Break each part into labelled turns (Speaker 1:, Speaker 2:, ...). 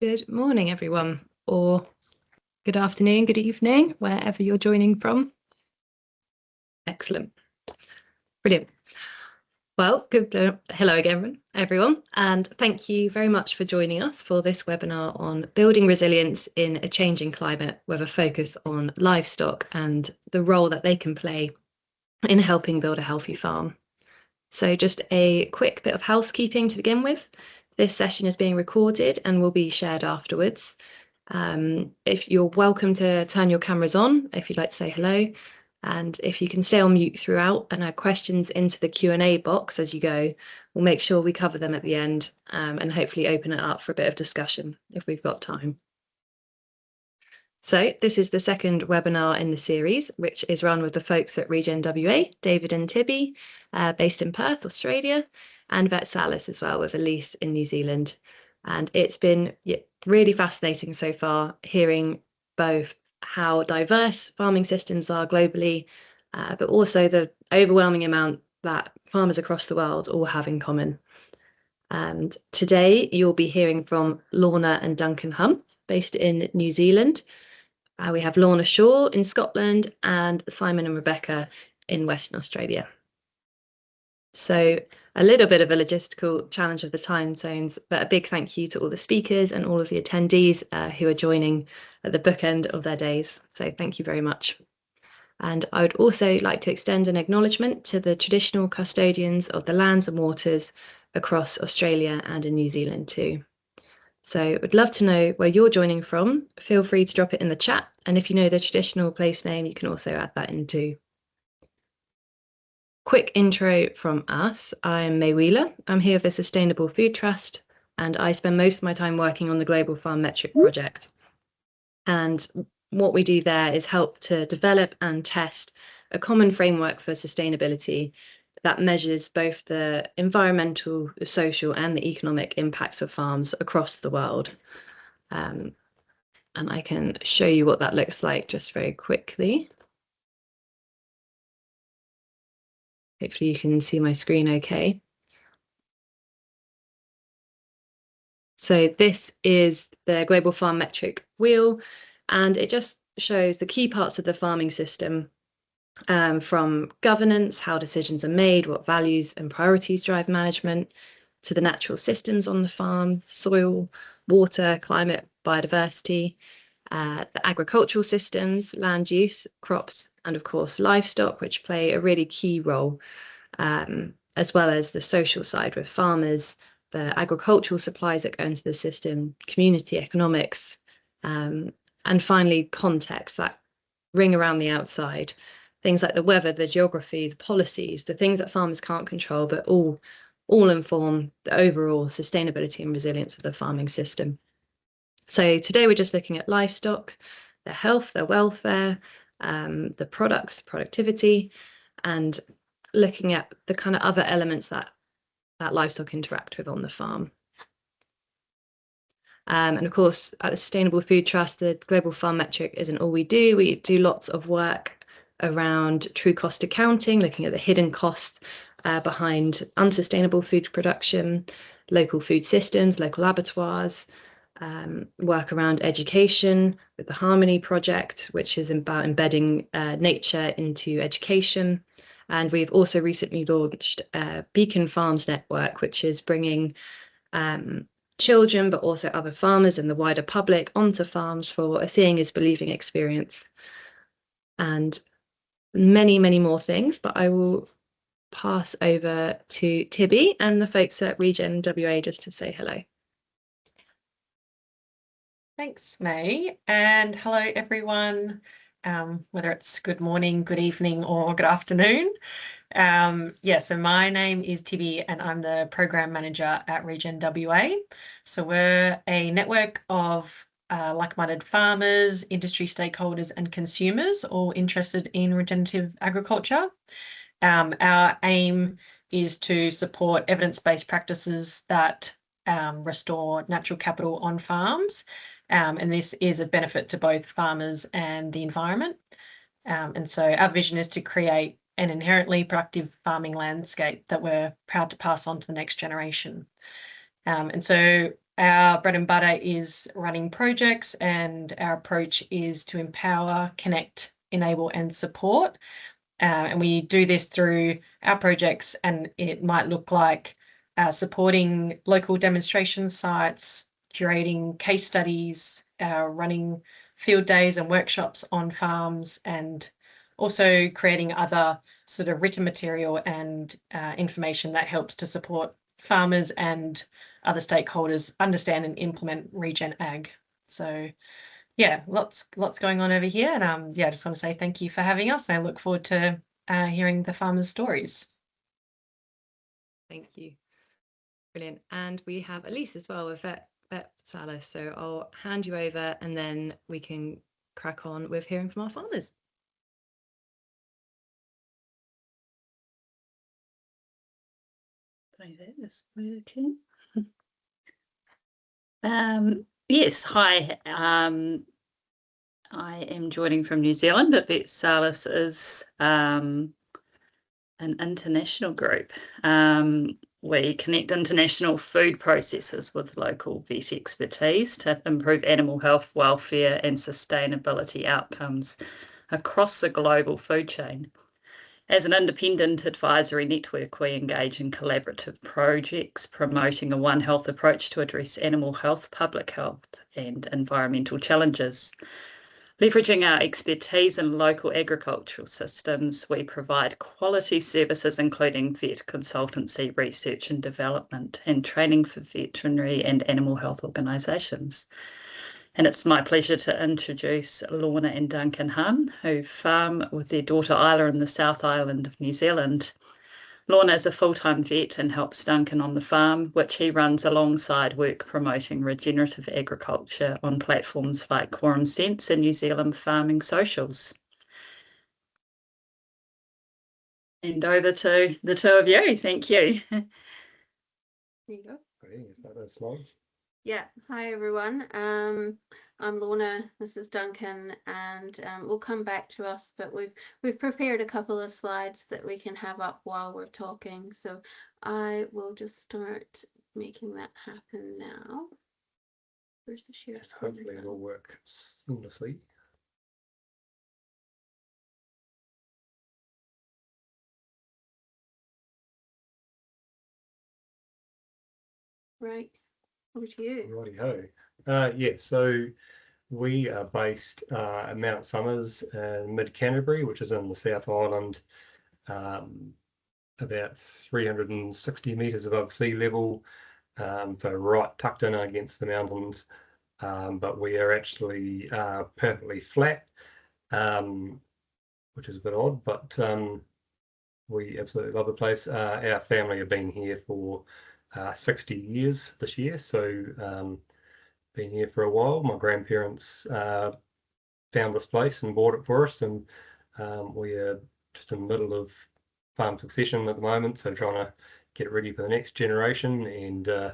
Speaker 1: Good morning, everyone, or good afternoon, good evening, wherever you're joining from. Excellent. Brilliant. Well, hello again, everyone, and thank you very much for joining us for this webinar on building resilience in a changing climate with a focus on livestock and the role that they can play in helping build a healthy farm. So just a quick bit of housekeeping to begin with. This session is being recorded and will be shared afterwards. If you're welcome to turn your cameras on, if you'd like to say hello, and if you can stay on mute throughout and add questions into the Q&A box as you go, we'll make sure we cover them at the end and hopefully open it up for a bit of discussion if we've got time. So this is the second webinar in the series, which is run with the folks at Regen WA, David and Tibby, based in Perth, Australia, and Vet Salus as well, with Elise in New Zealand. And it's been really fascinating so far, hearing both how diverse farming systems are globally, but also the overwhelming amount that farmers across the world all have in common. And today you'll be hearing from Lorna and Duncan Humm, based in New Zealand. We have Lorna Shaw in Scotland and Simon and Rebecca in Western Australia. So a little bit of a logistical challenge of the time zones, but a big thank you to all the speakers and all of the attendees who are joining at the bookend of their days. So thank you very much. And I would also like to extend an acknowledgement to the traditional custodians of the lands and waters across Australia and in New Zealand too. So I'd love to know where you're joining from. Feel free to drop it in the chat. And if you know the traditional place name, you can also add that in too. Quick intro from us. I'm May Wheeler. I'm here for Sustainable Food Trust, and I spend most of my time working on the Global Farm Metric project. And what we do there is help to develop and test a common framework for sustainability that measures both the environmental, the social, and the economic impacts of farms across the world. And I can show you what that looks like just very quickly. Hopefully you can see my screen okay. So this is the Global Farm Metric wheel, and it just shows the key parts of the farming system, from governance, how decisions are made, what values and priorities drive management, to the natural systems on the farm, soil, water, climate, biodiversity, the agricultural systems, land use, crops, and of course livestock, which play a really key role, as well as the social side with farmers, the agricultural supplies that go into the system, community economics, and finally context that ring around the outside. Things like the weather, the geography, the policies, the things that farmers can't control, but all inform the overall sustainability and resilience of the farming system. So today we're just looking at livestock, their health, their welfare, the products, productivity, and looking at the kind of other elements that livestock interact with on the farm. And of course, at the Sustainable Food Trust, the Global Farm Metric isn't all we do. We do lots of work around true cost accounting, looking at the hidden costs behind unsustainable food production, local food systems, local abattoirs, work around education with the Harmony Project, which is about embedding nature into education. And we've also recently launched Beacon Farms Network, which is bringing children, but also other farmers and the wider public onto farms for a seeing is believing experience. And many, many more things, but I will pass over to Tibby and the folks at Regen WA just to say hello.
Speaker 2: Thanks, May, and hello everyone, whether it's good morning, good evening, or good afternoon. So my name is Tibby and I'm the Program Manager at Regen WA. So we're a network of like-minded farmers, industry stakeholders and consumers all interested in regenerative agriculture. Our aim is to support evidence-based practices that restore natural capital on farms. And this is a benefit to both farmers and the environment. And so our vision is to create an inherently productive farming landscape that we're proud to pass on to the next generation. And so Our bread and butter is running projects, and our approach is to empower, connect, enable, and support. And we do this through our projects, and it might look like supporting local demonstration sites, curating case studies, running field days and workshops on farms, and also creating other sort of written material and information that helps to support farmers and other stakeholders understand and implement Regen Ag. So yeah, lots going on over here. And yeah, I just want to say thank you for having us. And I look forward to hearing the farmers' stories.
Speaker 1: Thank you. Brilliant. And we have Elise as well with vet Salus. So I'll hand you over and then we can crack on with hearing from our farmers.
Speaker 3: So that is working. Yes, hi. I am joining from New Zealand, but Vet Salus is an international group. We connect international food processors with local vet expertise to improve animal health, welfare, and sustainability outcomes across the global food chain. As an independent advisory network, we engage in collaborative projects promoting a One Health approach to address animal health, public health, and environmental challenges. Leveraging our expertise in local agricultural systems, we provide quality services including vet consultancy, research and development, and training for veterinary and animal health organisations. And it's my pleasure to introduce Lorna and Duncan Hahn, who farm with their daughter Isla in the South Island of New Zealand. Lorna is a full-time vet and helps Duncan on the farm, which he runs alongside work promoting regenerative agriculture on platforms like Quorum Sense and New Zealand Farming Socials. And over to the two of you. Thank you.
Speaker 4: There you go. Yeah, hi everyone. I'm Lorna, this is Duncan, and we'll come back to us, but we've prepared a couple of slides that we can have up while we're talking. So I will just start making that happen now. Where's the share screen?
Speaker 5: Hopefully it'll work seamlessly.
Speaker 4: Right. Over to you.
Speaker 5: Righty-ho. Yeah, so we are based at Mount Somers in mid-Canterbury, which is in the South Island, about 360 metres above sea level, so right tucked in against the mountains, but we are actually perfectly flat, which is a bit odd, but we absolutely love the place. Our family have been here for 60 years this year, so been here for a while. My grandparents found this place and bought it for us, and we are just in the middle of farm succession at the moment, so trying to get it ready for the next generation and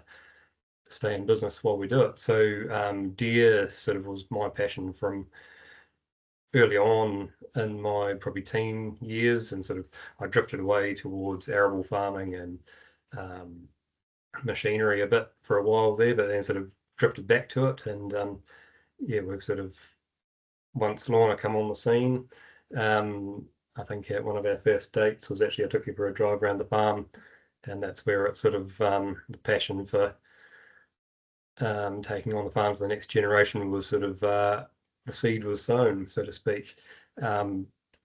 Speaker 5: stay in business while we do it. So deer sort of was my passion from early on in my probably teen years, and sort of I drifted away towards arable farming and machinery a bit for a while there, but then sort of drifted back to it. And yeah, we've sort of, once Lorna come on the scene, I think at one of our first dates was actually I took her for a drive around the farm, and that's where it's sort of the passion for taking on the farms of the next generation was sort of the seed was sown, so to speak.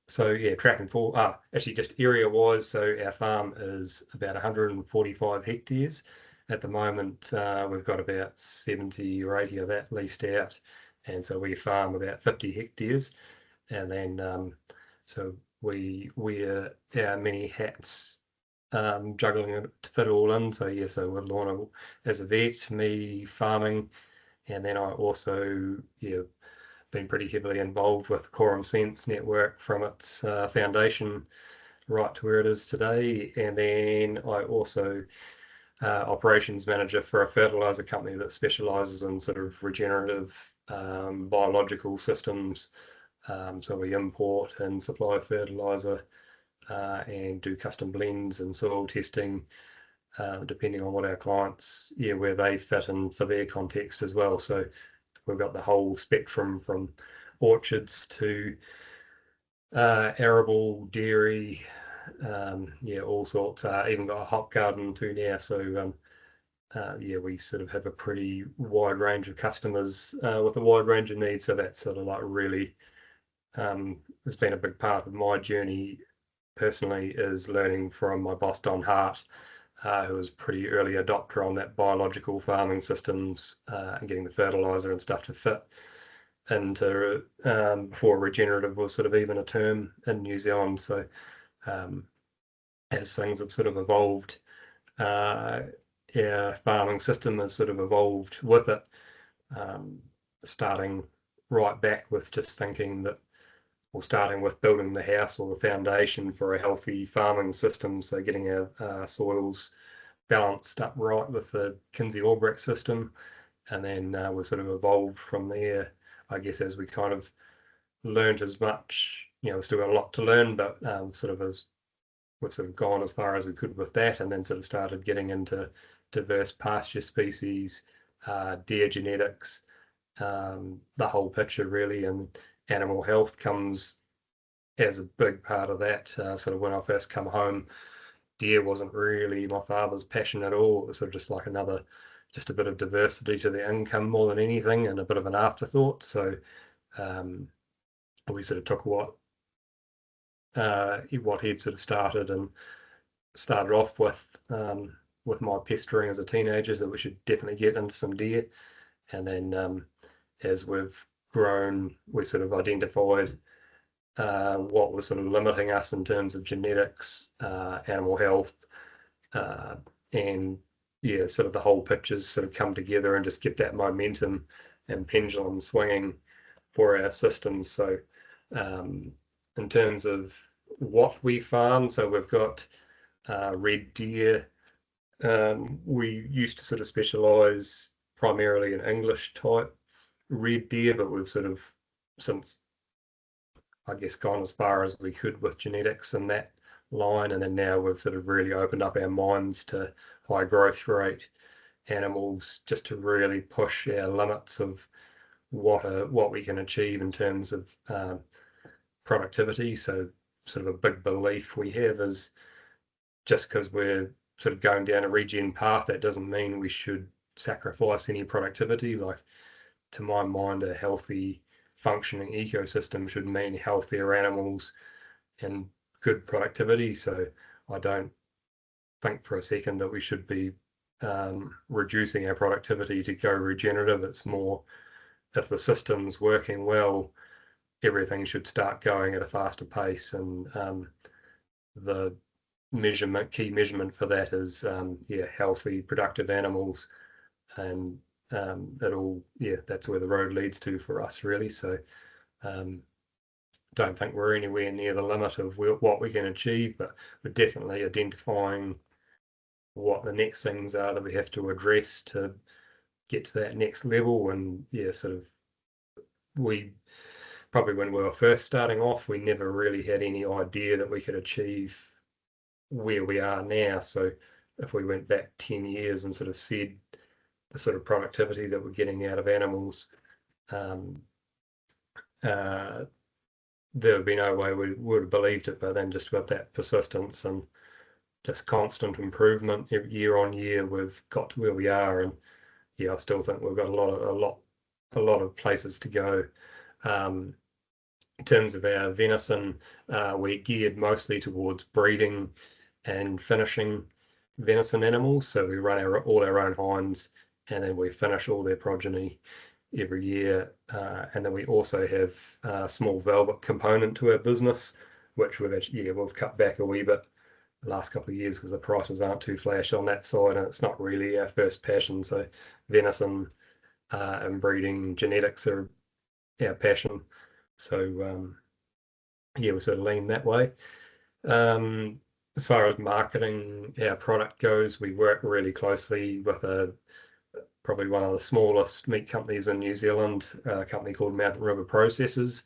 Speaker 5: So yeah, tracking for actually just area wise, so our farm is about 145 hectares at the moment. We've got about 70 or 80 of that leased out, and so we farm about 50 hectares, and then so we wear our many hats, juggling it to fit all in. So yeah, so with Lorna as a vet, me farming, and then I also been pretty heavily involved with the Quorum Sense network from its foundation right to where it is today. And then I also operations manager for a fertilizer company that specializes in sort of regenerative biological systems. So we import and supply fertilizer and do custom blends and soil testing depending on what our clients, where they fit in for their context as well. So we've got the whole spectrum from orchards to arable, dairy, all sorts. Even got a hop garden too now. So we sort of have a pretty wide range of customers with a wide range of needs. So that's sort of like really has been a big part of my journey personally, is learning from my boss Don Hart, who was a pretty early adopter on that biological farming systems and getting the fertilizer and stuff to fit into before regenerative was sort of even a term in New Zealand. So as things have sort of evolved, our farming system has sort of evolved with it, starting right back with just thinking that, or starting with building the house or the foundation for a healthy farming system. So getting our soils balanced up right with the Kinsey-Albrecht system. And then we've sort of evolved from there, I guess, as we kind of learned as much, we've still got a lot to learn, but we've sort of gone as far as we could with that, and then sort of started getting into diverse pasture species, deer genetics, the whole picture really, and animal health comes as a big part of that. Sort of when I first come home, deer wasn't really my father's passion at all. It was sort of just like just a bit of diversity to the income more than anything, and a bit of an afterthought. So we sort of took what he'd sort of started off with my pestering as a teenager, that we should definitely get into some deer. And then as we've grown, we sort of identified what was sort of limiting us in terms of genetics, animal health, and sort of the whole pictures sort of come together and just get that momentum and pendulum swinging for our system. So in terms of what we farm, so we've got red deer. We used to sort of specialize primarily in English type red deer, but we've sort of since, I guess, gone as far as we could with genetics in that line. And then now we've sort of really opened up our minds to high growth rate animals, just to really push our limits of what we can achieve in terms of productivity. So sort of a big belief we have is, just because we're sort of going down a regen path, that doesn't mean we should sacrifice any productivity. Like, to my mind, a healthy functioning ecosystem should mean healthier animals and good productivity. So I don't think for a second that we should be reducing our productivity to go regenerative. It's more, if the system's working well, everything should start going at a faster pace. And the key measurement for that is healthy, productive animals, and that's where the road leads to for us, really. So don't think we're anywhere near the limit of what we can achieve, but we're definitely identifying what the next things are that we have to address to get to that next level. And we probably, when we were first starting off, we never really had any idea that we could achieve where we are now. So if we went back 10 years and sort of said the sort of productivity that we're getting out of animals, there would be no way we would have believed it. But then just with that persistence and just constant improvement year on year, we've got to where we are. And I still think we've got a lot of places to go. In terms of our venison, we're geared mostly towards breeding and finishing venison animals. So we run all our own hinds, and then we finish all their progeny every year. And then we also have a small velvet component to our business, which we've cut back a wee bit the last couple of years because the prices aren't too flash on that side, and it's not really our first passion. So venison and breeding genetics are our passion. So we sort of lean that way. As far as marketing our product goes, we work really closely with probably one of the smallest meat companies in New Zealand, a company called Mountain River Processors,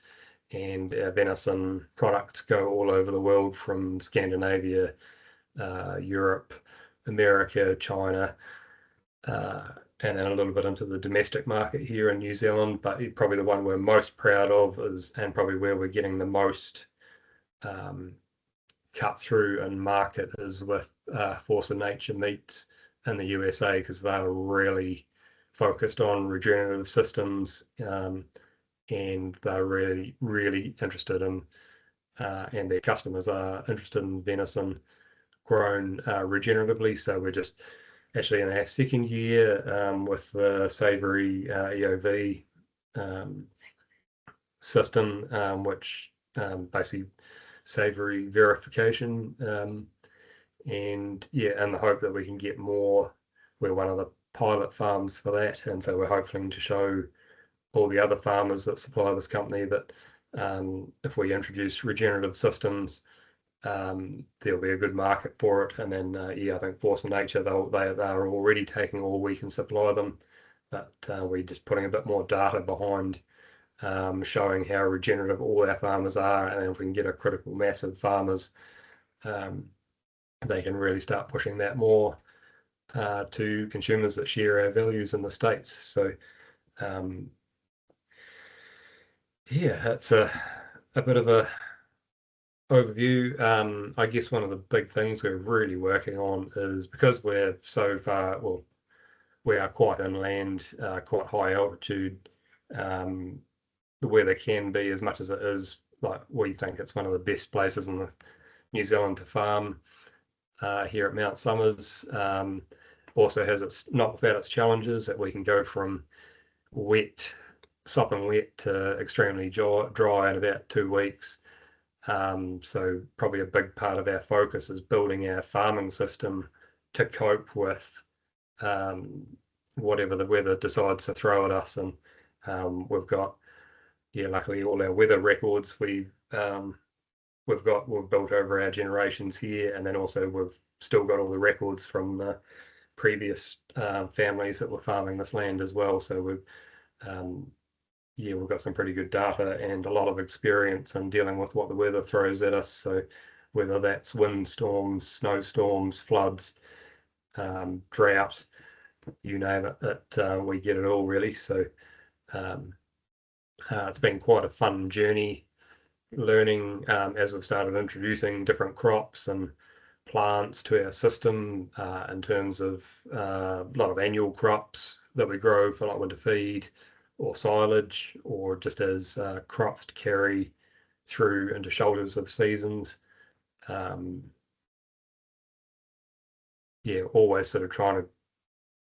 Speaker 5: and our venison products go all over the world, from Scandinavia, Europe, America, China, and then a little bit into the domestic market here in New Zealand. But probably the one we're most proud of is, and probably where we're getting the most cut through and market, is with Force of Nature meats in the USA, because they're really focused on regenerative systems, and they're really interested in, and their customers are interested in venison grown regeneratively. So we're just actually in our second year with the savoury EOV system, which basically savoury verification, and yeah, and the hope that we can get more. We're one of the pilot farms for that, and so we're hoping to show all the other farmers that supply this company that if we introduce regenerative systems, there'll be a good market for it. And then yeah, I think Force of Nature, they're already taking all we can supply them, but we're just putting a bit more data behind, showing how regenerative all our farmers are, and if we can get a critical mass of farmers, they can really start pushing that more to consumers that share our values in the States. So yeah, it's a bit of a overview. I guess one of the big things we're really working on is, because we're so far, well, we are quite inland, quite high altitude, the weather can be, as much as it is, like, we think it's one of the best places in New Zealand to farm here at Mount Somers. Also has its, not without its challenges, that we can go from wet, sopping wet, to extremely dry in about 2 weeks. So probably a big part of our focus is building our farming system to cope with whatever the weather decides to throw at us. And we've got, yeah, luckily all our weather records we've built over our generations here, and then also we've still got all the records from the previous families that were farming this land as well. So we've yeah, we've got some pretty good data and a lot of experience in dealing with what the weather throws at us. So whether that's windstorms, snowstorms, floods, drought, you name it, we get it all really. So it's been quite a fun journey learning as we've started introducing different crops and plants to our system, in terms of a lot of annual crops that we grow for like winter feed or silage, or just as crops to carry through into shoulders of seasons. Yeah, always sort of trying to,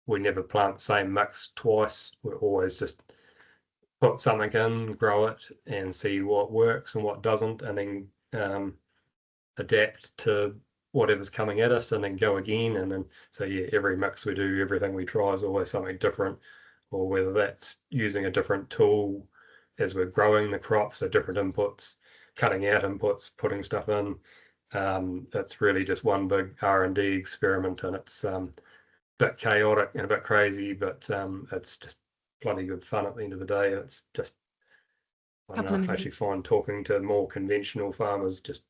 Speaker 5: we never plant the same mix twice. We're always just put something in, grow it, and see what works and what doesn't, and then adapt to whatever's coming at us, and then go again. And then, so yeah, every mix we do, everything we try is always something different, or whether that's using a different tool as we're growing the crops, so different inputs, cutting out inputs, putting stuff in. It's really just one big R&D experiment, and it's a bit chaotic and a bit crazy, but it's just bloody good fun at the end of the day. It's just, I don't know, I actually find talking to more conventional farmers just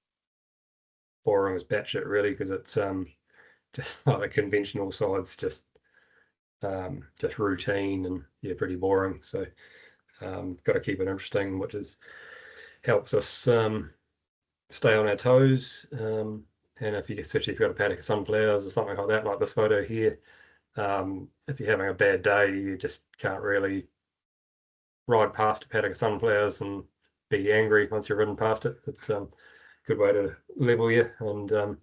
Speaker 5: boring as batshit really, because it's just like the conventional side's just routine and yeah, pretty boring. So got to keep it interesting, which is helps us stay on our toes. And especially if you've got a paddock of sunflowers or something like that, like this photo here, if you're having a bad day, you just can't really ride past a paddock of sunflowers and be angry once you've ridden past it. It's a good way to level you and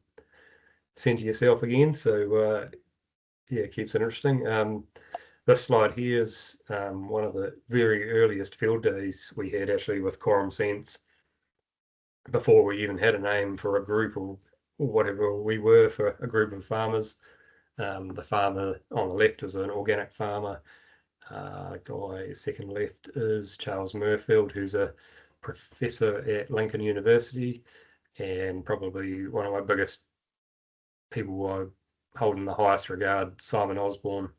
Speaker 5: center yourself again. So yeah, it keeps it interesting. This slide here is one of the very earliest field days we had actually with Quorum Sense, before we even had a name for a group or whatever we were for a group of farmers. The farmer on the left was an organic farmer. Guy second left is Charles Murfield, who's a professor at Lincoln University, and probably one of my biggest people I hold in the highest regard, Simon Osborne,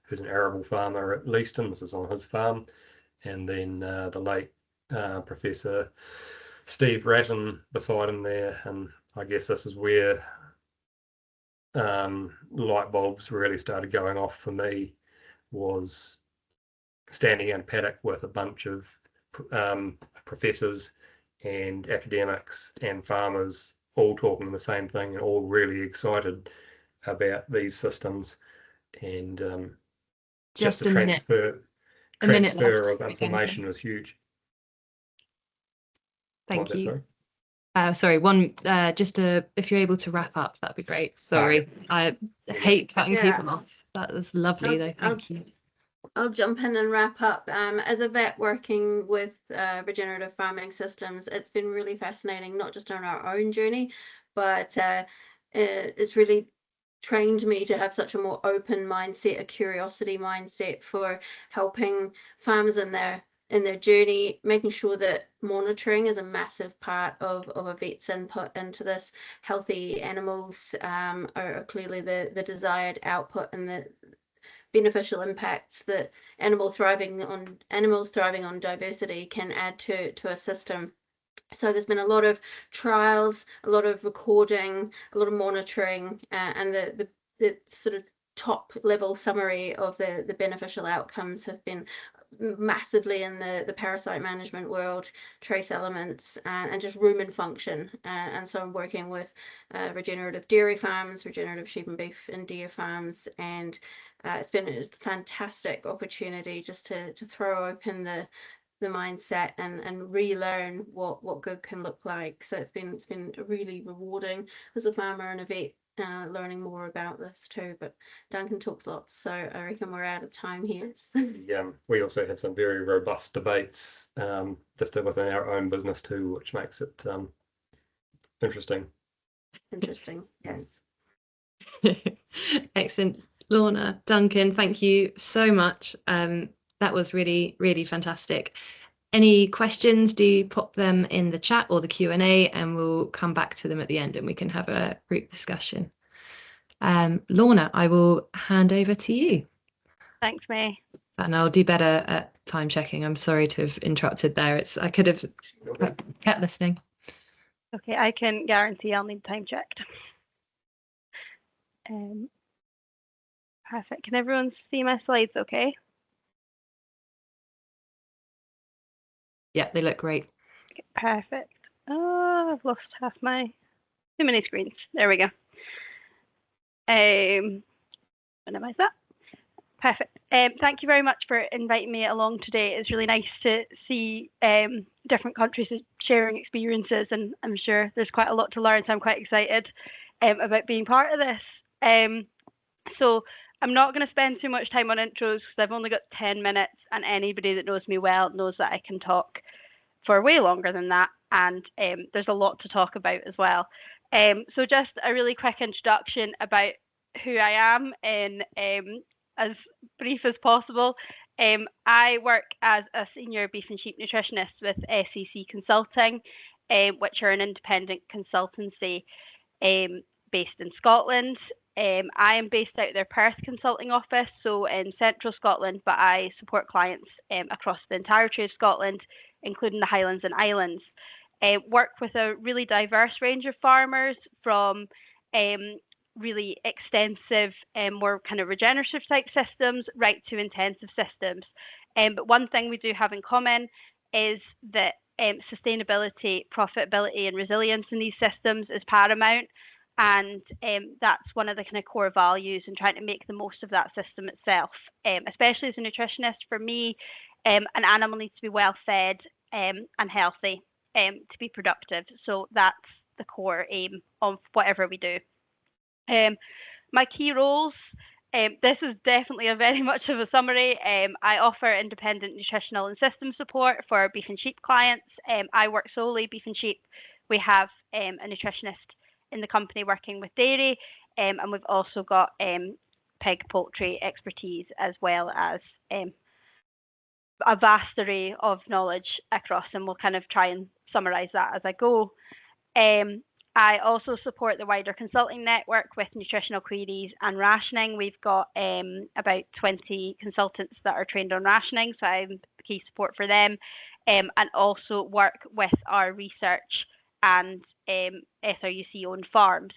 Speaker 5: who's an arable farmer at Leaston. This is on his farm. And then the late Professor Steve Ratton beside him there. And I guess this is where light bulbs really started going off for me was standing in a paddock with a bunch of professors and academics and farmers all talking the same thing and all really excited about these systems, and just the transfer of information was huge.
Speaker 1: Thank you. Sorry, if you're able to wrap up, that'd be great. Sorry, I hate cutting people off. That was lovely though. Thank you.
Speaker 4: I'll jump in and wrap up. As a vet working with regenerative farming systems, it's been really fascinating, not just on our own journey, but it's really trained me to have such a more open mindset, a curiosity mindset for helping farmers in their journey, making sure that monitoring is a massive part of a vet's input into this. Healthy animals are clearly the desired output and the beneficial impacts that animals thriving on diversity can add to a system. So there's been a lot of trials, a lot of recording, a lot of monitoring, and the sort of top level summary of the beneficial outcomes have been massively in the parasite management world, trace elements, and just rumen function. And so I'm working with regenerative dairy farms, regenerative sheep and beef and deer farms, and it's been a fantastic opportunity just to throw open the mindset and relearn what good can look like. So it's been really rewarding as a farmer and a vet, learning more about this too. But Duncan talks lots, so I reckon we're out of time here.
Speaker 5: Yeah, we also have some very robust debates just within our own business too, which makes it interesting.
Speaker 4: Yes.
Speaker 1: Excellent. Lorna, Duncan, thank you so much. That was really, really fantastic. Any questions, do pop them in the chat or the Q&A and we'll come back to them at the end and we can have a group discussion. Lorna, I will hand over to you.
Speaker 6: Thanks, May.
Speaker 1: And I'll do better at time checking. I'm sorry to have interrupted there. I could have kept listening.
Speaker 6: Okay, I can guarantee I'll need time checked. Perfect. Can everyone see my slides okay?
Speaker 1: Yeah, they look great.
Speaker 6: Okay, perfect. Oh, I've lost half my too many screens. There we go. Minimize that. Perfect. Thank you very much for inviting me along today. It's really nice to see different countries sharing experiences, and I'm sure there's quite a lot to learn, so I'm quite excited about being part of this. So I'm not going to spend too much time on intros because I've only got 10 minutes, and anybody that knows me well knows that I can talk for way longer than that, and there's a lot to talk about as well. So just a really quick introduction about who I am in as brief as possible. I work as a senior beef and sheep nutritionist with SEC Consulting, which are an independent consultancy based in Scotland. I am based out of their Perth consulting office, so in central Scotland, but I support clients across the entirety of Scotland, including the Highlands and Islands. Work with a really diverse range of farmers, from really extensive, more kind of regenerative type systems right to intensive systems. But one thing we do have in common is that sustainability, profitability and resilience in these systems is paramount. And that's one of the kind of core values in trying to make the most of that system itself. Especially as a nutritionist, for me, an animal needs to be well fed and healthy to be productive. So that's the core aim of whatever we do. My key roles, this is definitely a very much of a summary. I offer independent nutritional and system support for beef and sheep clients. I work solely beef and sheep. We have a nutritionist in the company working with dairy, and we've also got pig poultry expertise, as well as a vast array of knowledge across, and we'll kind of try and summarize that as I go. I also support the wider consulting network with nutritional queries and rationing. We've got about 20 consultants that are trained on rationing, so I'm key support for them, and also work with our research and SRUC owned farms.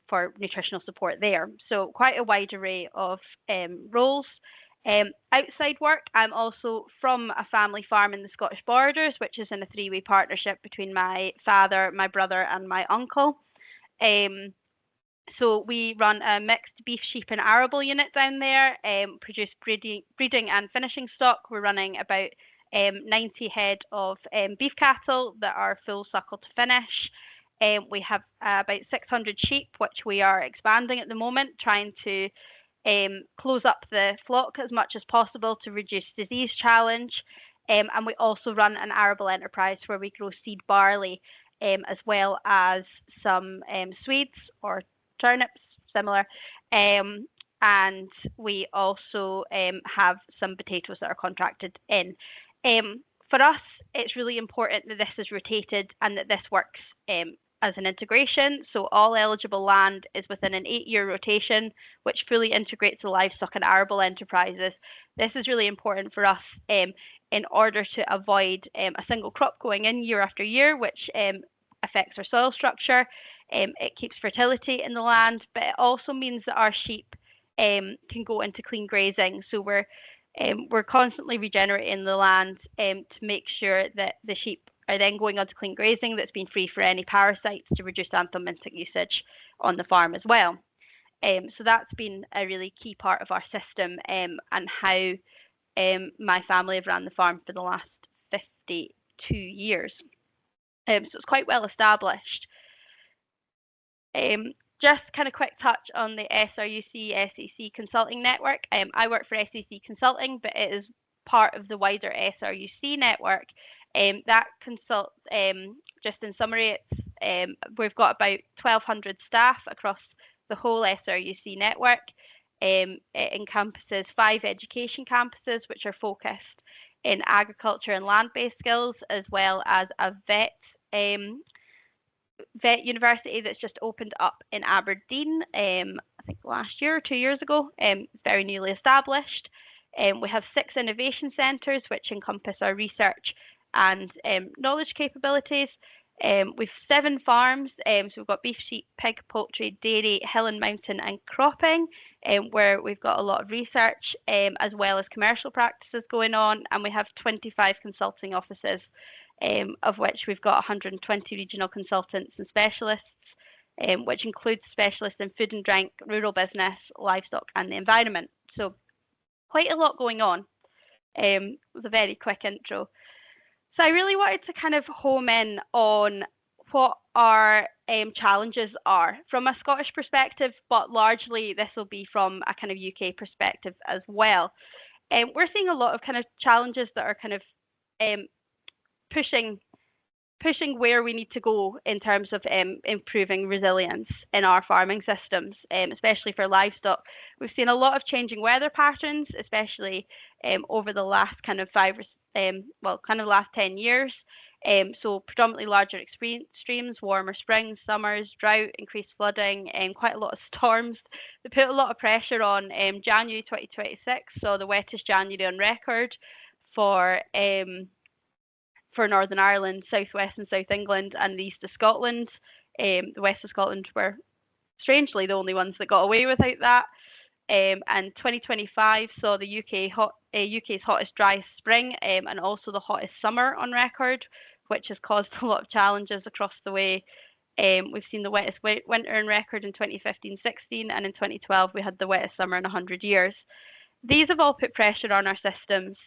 Speaker 6: for nutritional support there. So quite a wide array of roles. Outside work, I'm also from a family farm in the Scottish Borders, which is in a three-way partnership between my father, my brother, and my uncle. So we run a mixed beef, sheep, and arable unit down there, produce breeding and finishing stock. We're running about 90 head of beef cattle that are full suckle to finish. We have about 600 sheep, which we are expanding at the moment, trying to close up the flock as much as possible to reduce disease challenge. And we also run an arable enterprise where we grow seed barley, as well as some swedes or turnips, similar. And we also have some potatoes that are contracted in. For us, it's really important that this is rotated and that this works as an integration. So all eligible land is within an 8-year rotation, which fully integrates the livestock and arable enterprises. This is really important for us in order to avoid a single crop going in year after year, which affects our soil structure. It keeps fertility in the land, but it also means that our sheep can go into clean grazing. So we're constantly regenerating the land to make sure that the sheep are then going onto clean grazing that's been free for any parasites to reduce anthelmintic usage on the farm as well. So that's been a really key part of our system and how my family have ran the farm for the last 52 years. So it's quite well established. Just kind of quick touch on the SRUC SAC Consulting Network. I work for SAC Consulting, but it is part of the wider SRUC network. That consults, just in summary, we've got about 1,200 staff across the whole SRUC network. It encompasses 5 education campuses, which are focused in agriculture and land-based skills, as well as a vet university that's just opened up in Aberdeen, I think last year or 2 years ago, very newly established. We have 6 innovation centres, which encompass our research and knowledge capabilities. We've 7 farms, so we've got beef, sheep, pig, poultry, dairy, hill and mountain and cropping, where we've got a lot of research as well as commercial practices going on, and we have 25 consulting offices, of which we've got 120 regional consultants and specialists, which includes specialists in food and drink, rural business, livestock and the environment. So quite a lot going on. It was a very quick intro. So I really wanted to kind of home in on what our challenges are from a Scottish perspective, but largely this will be from a kind of UK perspective as well. We're seeing a lot of kind of challenges that are kind of pushing where we need to go in terms of improving resilience in our farming systems, especially for livestock. We've seen a lot of changing weather patterns, especially over the last kind of last 10 years. So predominantly larger extremes, warmer springs, summers, drought, increased flooding, and quite a lot of storms. They put a lot of pressure on. January 2026 saw the wettest January on record for Northern Ireland, Southwest and South England, and the East of Scotland. The West of Scotland were strangely the only ones that got away without that. And 2025 saw the UK's hottest dry spring and also the hottest summer on record, which has caused a lot of challenges across the way. We've seen the wettest winter on record in 2015-16, and in 2012 we had the wettest summer in 100 years. These have all put pressure on our systems,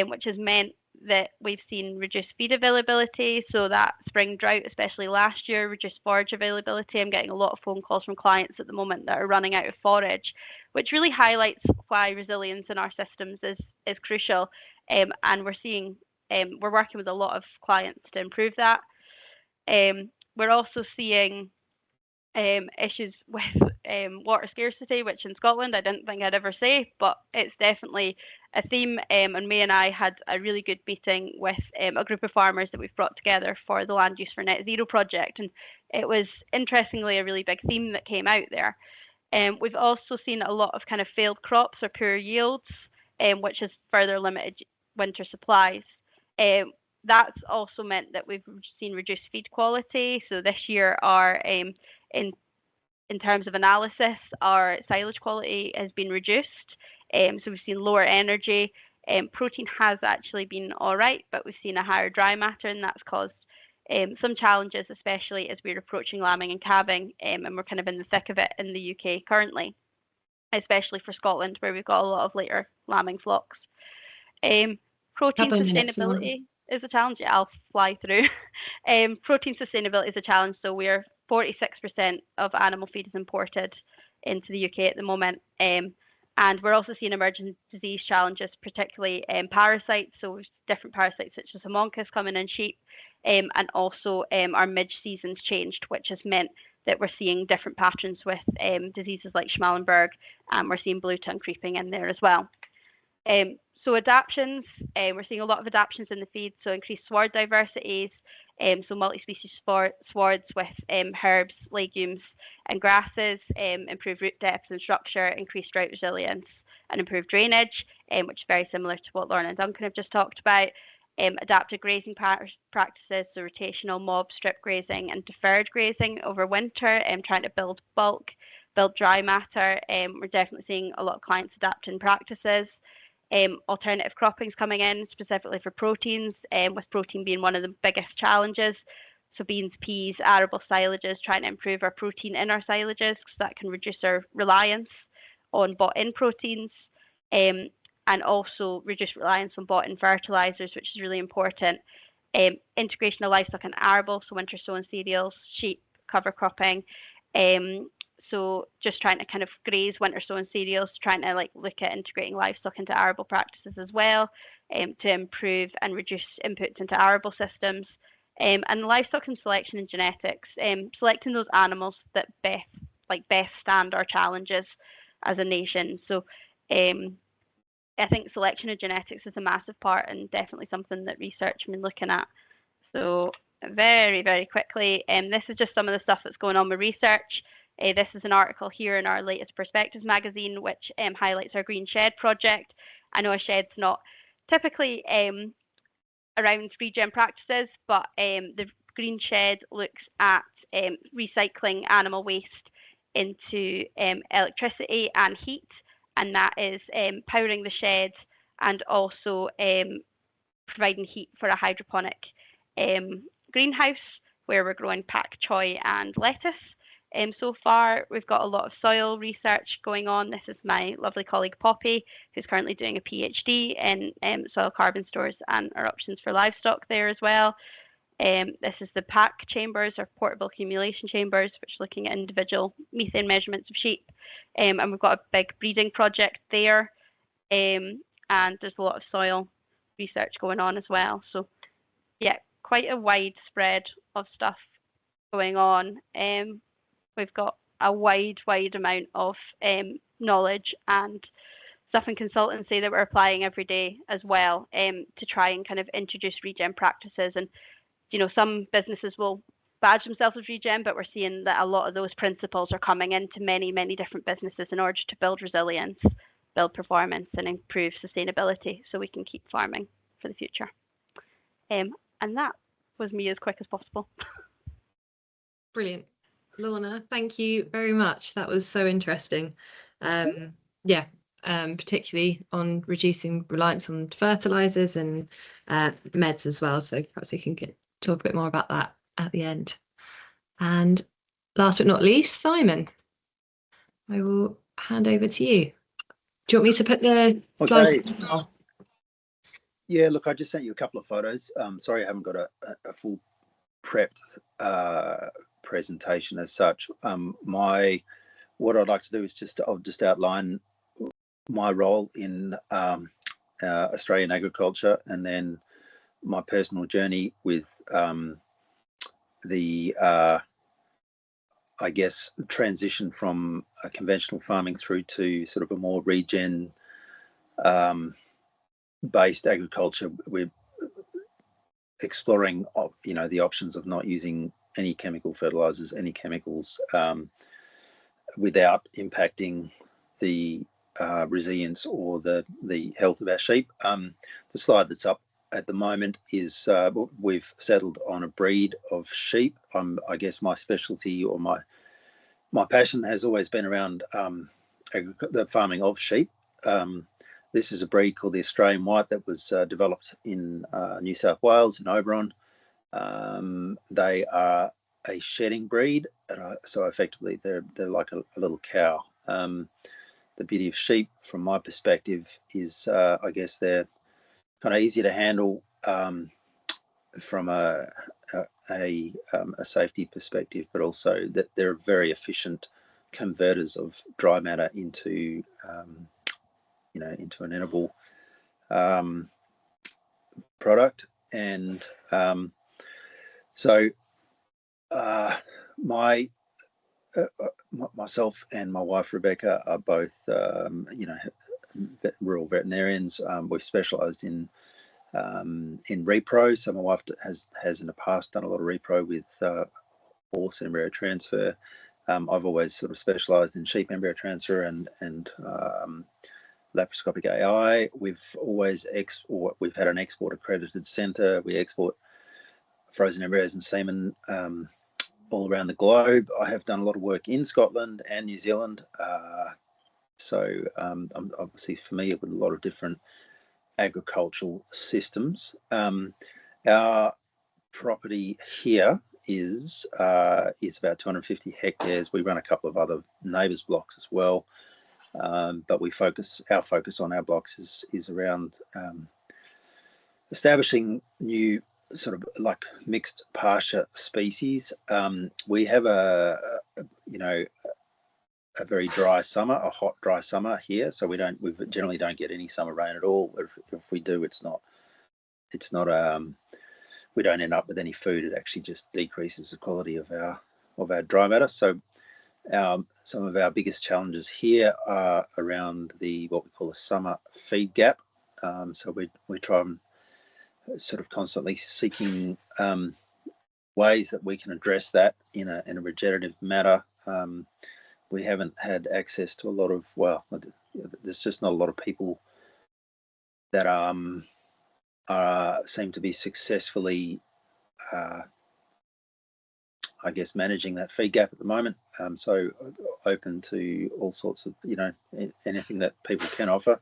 Speaker 6: which has meant that we've seen reduced feed availability. So that spring drought, especially last year, reduced forage availability. I'm getting a lot of phone calls from clients at the moment that are running out of forage, which really highlights why resilience in our systems is crucial. And we're working with a lot of clients to improve that. We're also seeing issues with water scarcity, which in Scotland I didn't think I'd ever say, but it's definitely a theme. And May and I had a really good meeting with a group of farmers that we've brought together for the Land Use for Net Zero project, and it was interestingly a really big theme that came out there. We've also seen a lot of kind of failed crops or poor yields, which has further limited winter supplies. That's also meant that we've seen reduced feed quality. So this year our in in terms of analysis, our silage quality has been reduced. So we've seen lower energy. Protein has actually been all right, but we've seen a higher dry matter, and that's caused some challenges, especially as we're approaching lambing and calving, and we're kind of in the thick of it in the UK currently, especially for Scotland, where we've got a lot of later lambing flocks. Protein sustainability is a challenge. I'll fly through. Protein sustainability is a challenge. So we're 46% of animal feed is imported into the UK at the moment. And we're also seeing emerging disease challenges, particularly parasites. So different parasites such as Haemonchus coming in sheep. And also our midge-seasons changed, which has meant that we're seeing different patterns with diseases like Schmallenberg, and we're seeing blue tongue creeping in there as well. So adaptions, we're seeing a lot of adaptions in the feed, so increased sward diversities, so multi-species swards with herbs, legumes and grasses, improved root depth and structure, increased drought resilience and improved drainage, which is very similar to what Lauren and Duncan have just talked about. Adapted grazing practices, so rotational, mob, strip grazing and deferred grazing over winter, trying to build bulk, build dry matter. We're definitely seeing a lot of clients adapting practices. Alternative croppings coming in specifically for proteins, with protein being one of the biggest challenges. So beans, peas, arable silages, trying to improve our protein in our silages because that can reduce our reliance on bought-in proteins, and also reduce reliance on bought-in fertilizers, which is really important. Integration of livestock and arable, so winter sown cereals, sheep, cover cropping. So just trying to kind of graze winter sown cereals, trying to look at integrating livestock into arable practices as well, to improve and reduce inputs into arable systems. And livestock and selection and genetics, selecting those animals that best stand our challenges as a nation. So I think selection and genetics is a massive part and definitely something that research has been looking at. So very, very quickly, this is just some of the stuff that's going on with research. This is an article here in our latest Perspectives magazine, which highlights our Green Shed project. I know a shed's not typically around regen practices, but the Green Shed looks at recycling animal waste into electricity and heat, and that is powering the shed and also providing heat for a hydroponic greenhouse where we're growing pak choi and lettuce. So far, we've got a lot of soil research going on. This is my lovely colleague Poppy, who's currently doing a PhD in soil carbon stores and our options for livestock there as well. This is the PAC chambers, or portable accumulation chambers, which are looking at individual methane measurements of sheep. And we've got a big breeding project there. And there's a lot of soil research going on as well. So yeah, quite a wide spread of stuff going on. We've got a wide amount of knowledge and stuff in consultancy that we're applying every day as well, to try and kind of introduce regen practices. And some businesses will badge themselves as regen, but we're seeing that a lot of those principles are coming into many different businesses in order to build resilience, build performance and improve sustainability so we can keep farming for the future. And that was me as quick as possible.
Speaker 1: Brilliant. Lorna, thank you very much. That was so interesting. Particularly on reducing reliance on fertilizers and meds as well. So perhaps we can talk a bit more about that at the end. And last but not least, Simon, I will hand over to you. Do you want me to put the slides on?
Speaker 7: Yeah, look, I just sent you a couple of photos. Sorry, I haven't got a full prepped presentation as such. What I'd like to do is I'll just outline my role in Australian agriculture, and then my personal journey with the I guess transition from a conventional farming through to sort of a more regen based agriculture. We're exploring the options of not using any chemical fertilizers, any chemicals, without impacting the resilience or the health of our sheep. The slide that's up at the moment is we've settled on a breed of sheep. I guess my specialty or my my passion has always been around the farming of sheep. This is a breed called the Australian White that was developed in New South Wales, in Oberon. They are a shedding breed, so effectively they're like a little cow. The beauty of sheep, from my perspective, is I guess they're kind of easy to handle from a safety perspective, but also that they're very efficient converters of dry matter into into an edible product. And so myself and my wife Rebecca are both rural veterinarians. We've specialised in repro. So my wife has in the past done a lot of repro with horse embryo transfer. I've always sort of specialised in sheep embryo transfer and laparoscopic AI. We've always we've had an export accredited centre. We export frozen embryos and semen all around the globe. I have done a lot of work in Scotland and New Zealand, so I'm obviously familiar with a lot of different agricultural systems. Our property here is about 250 hectares. We run a couple of other neighbours' blocks as well, but our focus on our blocks is around establishing new sort of like mixed pasture species. We have a very dry summer, a hot dry summer here, so we generally don't get any summer rain at all. If we do, it's not we don't end up with any food. It actually just decreases the quality of our dry matter. So some of our biggest challenges here are around what we call a summer feed gap. So we try and sort of constantly seeking ways that we can address that in a regenerative manner. We haven't had access to a lot of, there's just not a lot of people that seem to be successfully I guess managing that feed gap at the moment. So open to all sorts of anything that people can offer.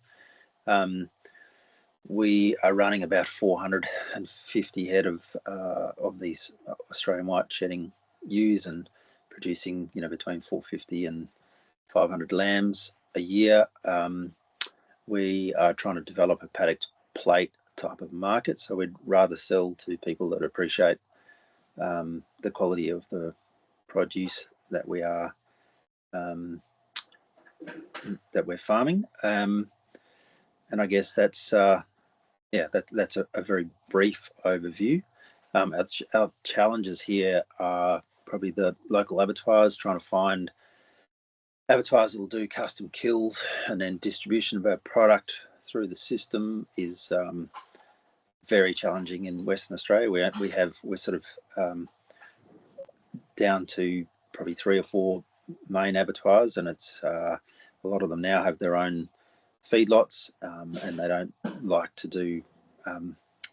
Speaker 7: We are running about 450 head of these Australian White shedding ewes and producing between 450 and 500 lambs a year. We are trying to develop a paddock plate type of market, so we'd rather sell to people that appreciate the quality of the produce that we are that we're farming. And I guess that's that's a very brief overview. Our challenges here are probably the local abattoirs, trying to find abattoirs that will do custom kills, and then distribution of our product through the system is very challenging in Western Australia. We're sort of down to probably 3 or 4 main abattoirs, and it's a lot of them now have their own feedlots, and they don't like to do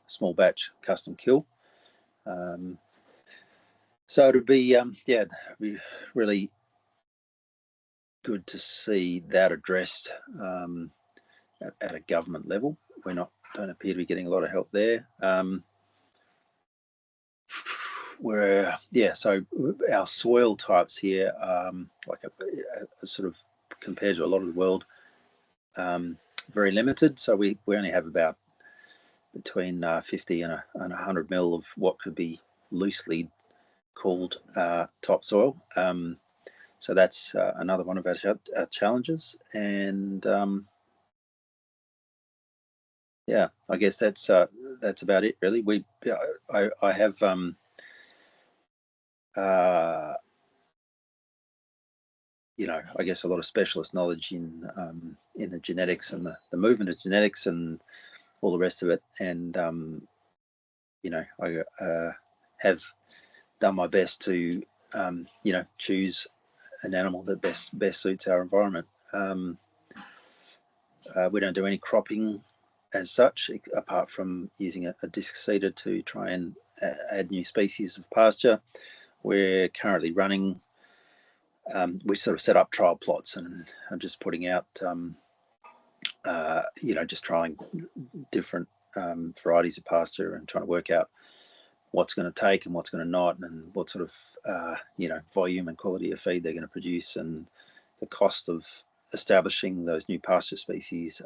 Speaker 7: small batch custom kill. So it'd be really good to see that addressed at a government level. We don't appear to be getting a lot of help there. So our soil types here, like a sort of compared to a lot of the world, very limited. So we only have about between 50 and 100 mil of what could be loosely called topsoil. So that's another one of our challenges. And I guess that's about it, really. I have I guess a lot of specialist knowledge in the genetics and the movement of genetics and all the rest of it. And I have done my best to choose an animal that best suits our environment. We don't do any cropping as such, apart from using a disc seeder to try and add new species of pasture. We're currently running we sort of set up trial plots, and I'm just putting out, just trying different varieties of pasture and trying to work out what's going to take and what's going to not, and what sort of volume and quality of feed they're going to produce, and the cost of establishing those new pasture species,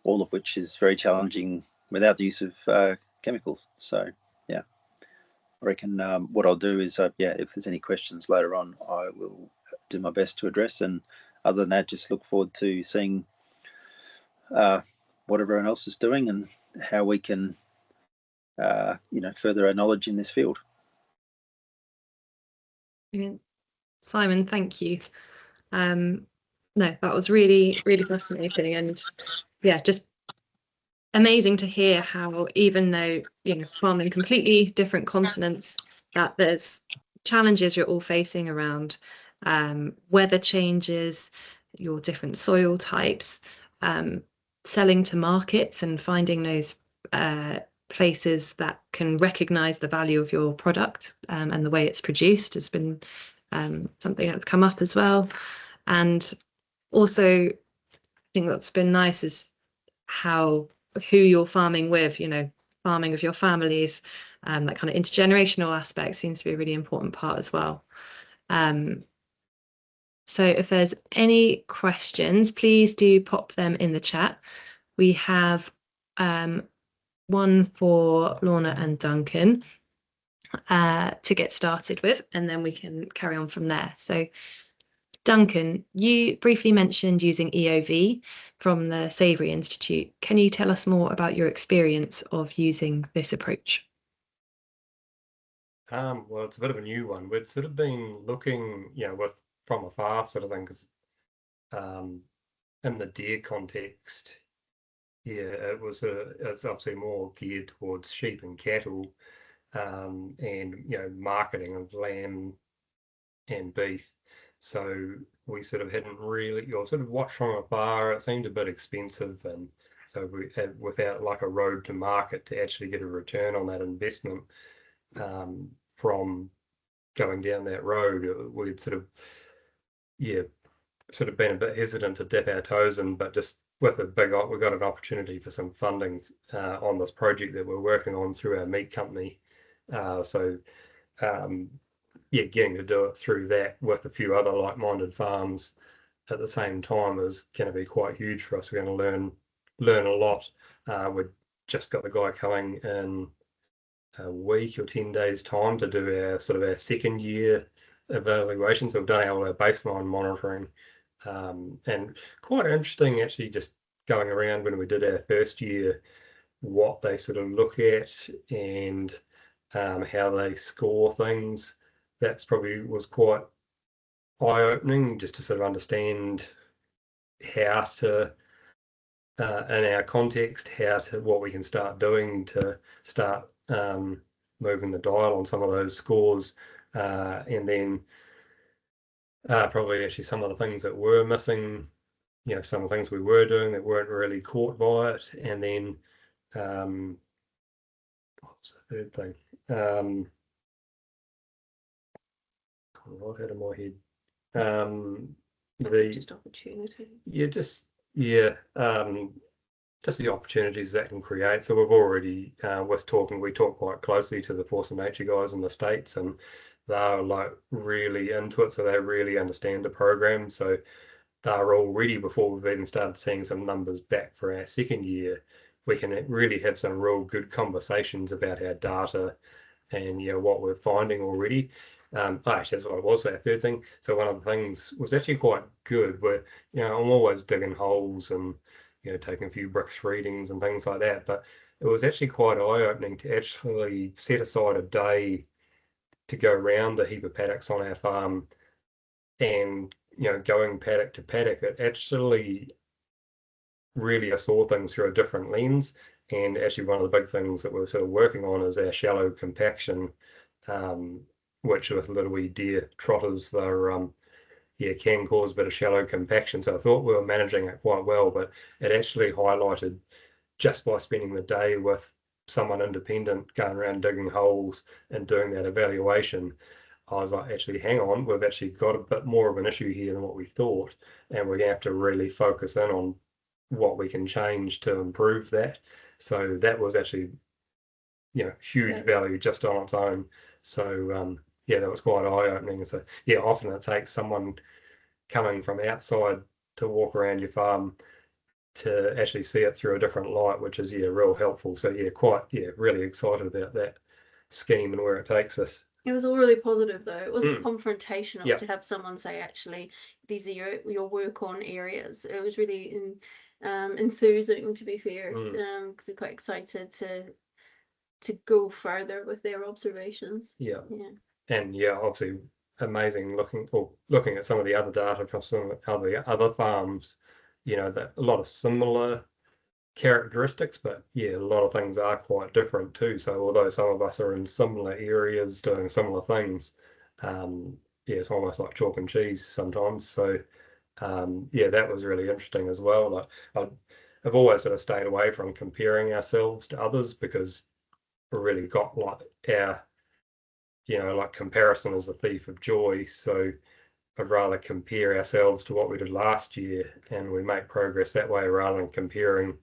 Speaker 7: all of which is very challenging without the use of chemicals. So yeah, I reckon what I'll do is if there's any questions later on, I will do my best to address, and other than that, just look forward to seeing what everyone else is doing and how we can further our knowledge in this field.
Speaker 1: Brilliant. Simon, thank you. No, that was really, really fascinating, and yeah, just amazing to hear how, even though farming completely different continents, that there's challenges you're all facing around weather changes, your different soil types, selling to markets and finding those places that can recognize the value of your product and the way it's produced has been something that's come up as well. And also, I think what's been nice is who you're farming with, farming with your families, that kind of intergenerational aspect seems to be a really important part as well. So if there's any questions, please do pop them in the chat. We have one for Lorna and Duncan to get started with, and then we can carry on from there. So Duncan, you briefly mentioned using EOV from the Savoury Institute. Can you tell us more about your experience of using this approach?
Speaker 5: Well, it's a bit of a new one. We'd sort of been looking, from afar sort of thing, because in the deer context, it's obviously more geared towards sheep and cattle, and marketing of lamb and beef. So we sort of hadn't really, sort of watched from afar. It seemed a bit expensive, and so we had, without like a road to market to actually get a return on that investment from going down that road, we'd sort of been a bit hesitant to dip our toes in, but just with we got an opportunity for some funding on this project that we're working on through our meat company. Getting to do it through that with a few other like-minded farms at the same time is going to be quite huge for us. We're going to learn a lot. We've just got the guy coming in a week or 10 days time to do our second year evaluation. So we've done all our baseline monitoring, and quite interesting actually, just going around when we did our first year, what they sort of look at and how they score things. That's probably was quite eye-opening, just to sort of understand how to, in our context, what we can start doing to start moving the dial on some of those scores, and then probably actually some of the things that were missing, some of the things we were doing that weren't really caught by it, and then what was the third thing? Right out of my head.
Speaker 4: Just opportunity.
Speaker 5: Just the opportunities that can create. So we've already we talk quite closely to the Force of Nature guys in the States, and they're like really into it, so they really understand the program. So they're already, before we've even started seeing some numbers back for our second year, we can really have some real good conversations about our data and what we're finding already. Actually, that's what it was, our third thing. So one of the things was actually quite good, where I'm always digging holes and taking a few bricks readings and things like that, but it was actually quite eye-opening to actually set aside a day to go around the heap of paddocks on our farm, and going paddock to paddock, it actually really I saw things through a different lens. And actually one of the big things that we're sort of working on is our shallow compaction, which with little wee deer trotters, they're can cause a bit of shallow compaction. So I thought we were managing it quite well, but it actually highlighted, just by spending the day with someone independent going around digging holes and doing that evaluation, I was like, actually, hang on, we've actually got a bit more of an issue here than what we thought, and we're gonna have to really focus in on what we can change to improve that. So that was actually, huge value just on its own. So yeah, that was quite eye-opening. So yeah, often it takes someone coming from outside to walk around your farm to actually see it through a different light, which is real helpful. So really excited about that scheme and where it takes us.
Speaker 4: It was all really positive though. It wasn't confrontational
Speaker 5: Yeah.
Speaker 4: to have someone say, actually, these are your work on areas. It was really enthusing, to be fair, because we're quite excited to go further with their observations.
Speaker 5: Yeah.
Speaker 4: Yeah.
Speaker 5: And obviously amazing looking at some of the other data from some of the other farms, that a lot of similar characteristics, but a lot of things are quite different too. So although some of us are in similar areas doing similar things, it's almost like chalk and cheese sometimes. So that was really interesting as well. Like I've always sort of stayed away from comparing ourselves to others, because we've really got like our, like comparison is the thief of joy. So I'd rather compare ourselves to what we did last year, and we make progress that way rather than comparing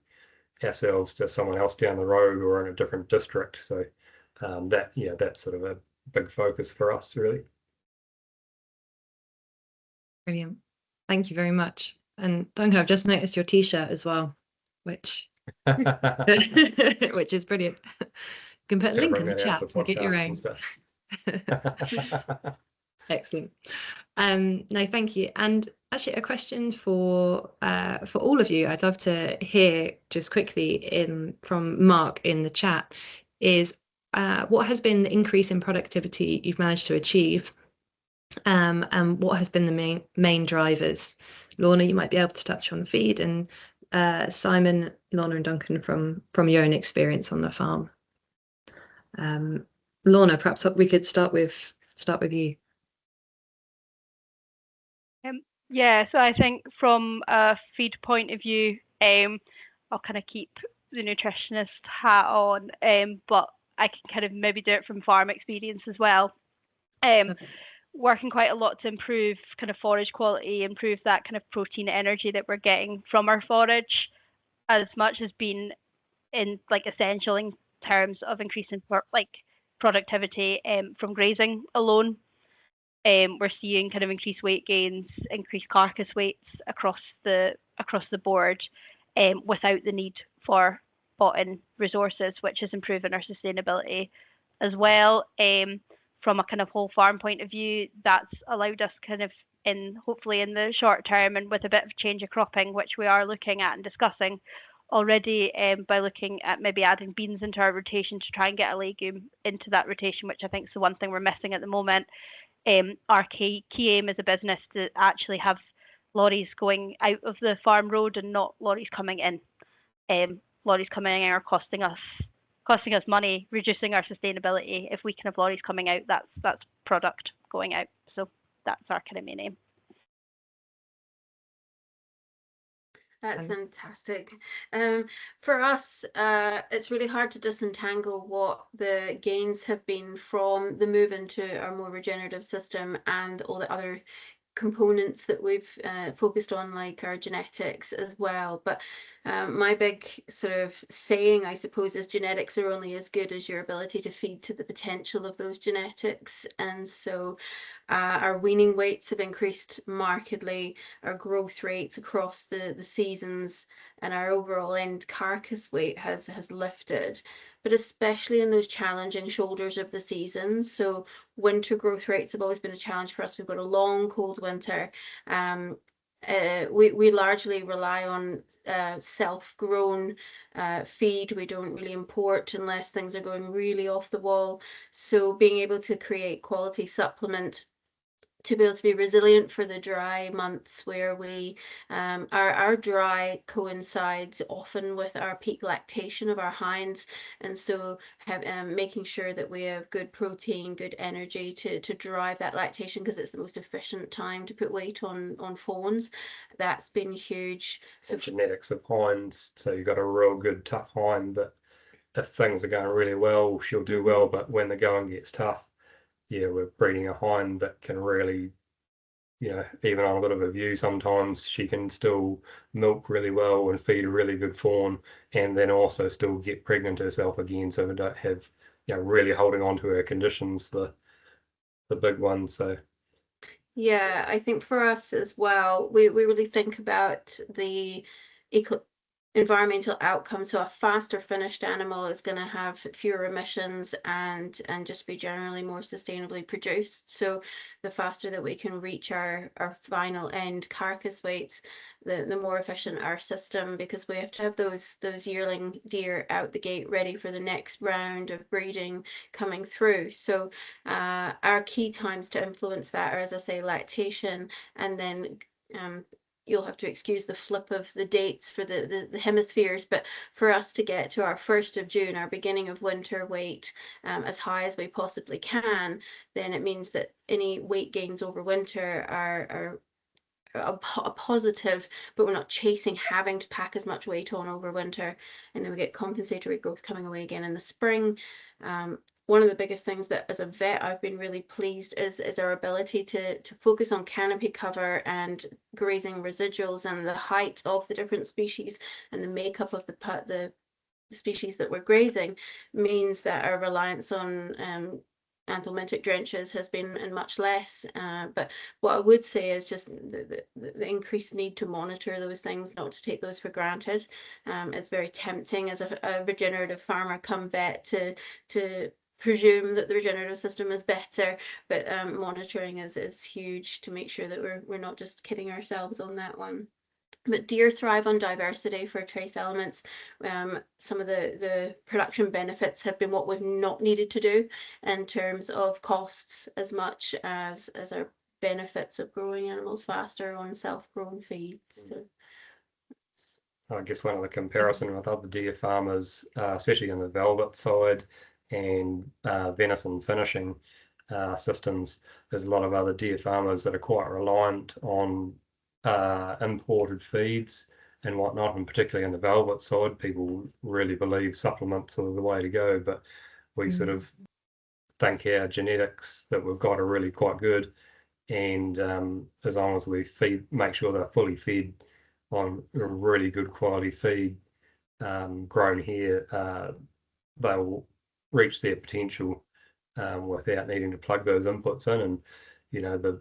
Speaker 5: ourselves to someone else down the road or in a different district. So that's sort of a big focus for us, really.
Speaker 1: Brilliant. Thank you very much. And Duncan, I've just noticed your t-shirt as well, which which is brilliant. You can put a link in the chat to get your own. Excellent. No, thank you. And actually, a question for all of you. I'd love to hear just quickly from Mark in the chat is what has been the increase in productivity you've managed to achieve, and what has been the main drivers? Lorna, you might be able to touch on feed, and Simon, Lorna, and Duncan from your own experience on the farm. Lorna, perhaps we could start with you.
Speaker 6: Yeah, so I think from a feed point of view, I'll kind of keep the nutritionist hat on, but I can kind of maybe do it from farm experience as well. Working quite a lot to improve kind of forage quality, improve that kind of protein energy that we're getting from our forage, as much as being in like essential in terms of increasing productivity from grazing alone. We're seeing kind of increased weight gains, increased carcass weights across the board, without the need for bought-in resources, which is improving our sustainability as well. From a kind of whole farm point of view, that's allowed us kind of hopefully in the short term, and with a bit of change of cropping, which we are looking at and discussing already, by looking at maybe adding beans into our rotation to try and get a legume into that rotation, which I think is the one thing we're missing at the moment. Our key aim as a business to actually have lorries going out of the farm road and not lorries coming in. Lorries coming in are costing us money, reducing our sustainability. If we can have lorries coming out, that's product going out. So that's our kind of main aim.
Speaker 4: That's fantastic. For us, it's really hard to disentangle what the gains have been from the move into our more regenerative system and all the other components that we've focused on, like our genetics as well. But my big sort of saying, I suppose, is genetics are only as good as your ability to feed to the potential of those genetics. And so our weaning weights have increased markedly, our growth rates across the seasons, and our overall end carcass weight has lifted, but especially in those challenging shoulders of the season. So winter growth rates have always been a challenge for us. We've got a long, cold winter. We largely rely on self-grown feed. We don't really import unless things are going really off the wall. So being able to create quality supplement to be able to be resilient for the dry months, where we our dry coincides often with our peak lactation of our hinds, and so making sure that we have good protein, good energy to drive that lactation, because it's the most efficient time to put weight on fawns. That's been huge. So
Speaker 5: genetics of hinds, so you've got a real good tough hind that if things are going really well, she'll do well, but when the going gets tough, yeah, we're breeding a hind that can really, you know, even on a bit of a view, sometimes she can still milk really well and feed a really good fawn, and then also still get pregnant herself again. So we don't have, you know, really holding on to her conditions, the big ones. So
Speaker 4: Yeah, I think for us as well, we really think about the environmental outcomes. So a faster finished animal is going to have fewer emissions and just be generally more sustainably produced. So the faster that we can reach our final end carcass weights, the more efficient our system, because we have to have those yearling deer out the gate ready for the next round of breeding coming through. So our key times to influence that are, as I say, lactation, and then you'll have to excuse the flip of the dates for the hemispheres, but for us to get to our 1st of June, our beginning of winter weight, as high as we possibly can, then it means that any weight gains over winter are a positive, but we're not chasing having to pack as much weight on over winter, and then we get compensatory growth coming away again in the spring. One of the biggest things that as a vet I've been really pleased is our ability to focus on canopy cover and grazing residuals, and the height of the different species and the makeup of the species that we're grazing means that our reliance on anthelmintic drenches has been much less. But what I would say is just the increased need to monitor those things, not to take those for granted. It's very tempting as a regenerative farmer come vet to presume that the regenerative system is better, but monitoring is huge to make sure that we're not just kidding ourselves on that one. But deer thrive on diversity for trace elements. Some of the production benefits have been what we've not needed to do in terms of costs as much as our benefits of growing animals faster on self-grown feeds. So
Speaker 5: I guess one of the comparison with other deer farmers, especially on the velvet side and venison finishing systems, there's a lot of other deer farmers that are quite reliant on imported feeds and whatnot, and particularly on the velvet side, people really believe supplements are the way to go, but we sort of think our genetics that we've got are really quite good, and as long as we make sure they're fully fed on a really good quality feed grown here, they'll reach their potential without needing to plug those inputs in. And you know, the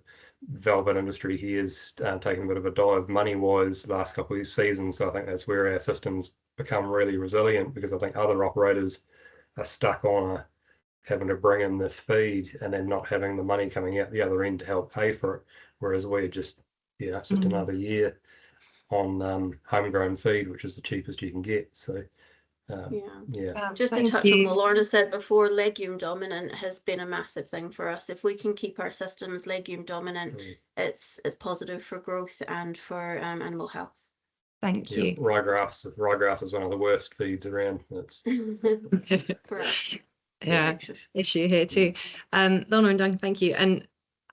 Speaker 5: velvet industry here is taking a bit of a dive money-wise last couple of seasons, so I think that's where our systems become really resilient, because I think other operators are stuck on having to bring in this feed and then not having the money coming out the other end to help pay for it, whereas we're just, you know, it's just another year on homegrown feed, which is the cheapest you can get. So just to touch on what Lorna said before, legume dominant has been a massive thing for us. If we can keep our systems legume dominant, it's positive for growth and for animal health.
Speaker 1: Thank you.
Speaker 5: Ryegrass is one of the worst feeds around. It's
Speaker 1: issue here too. Lorna and Duncan, thank you. And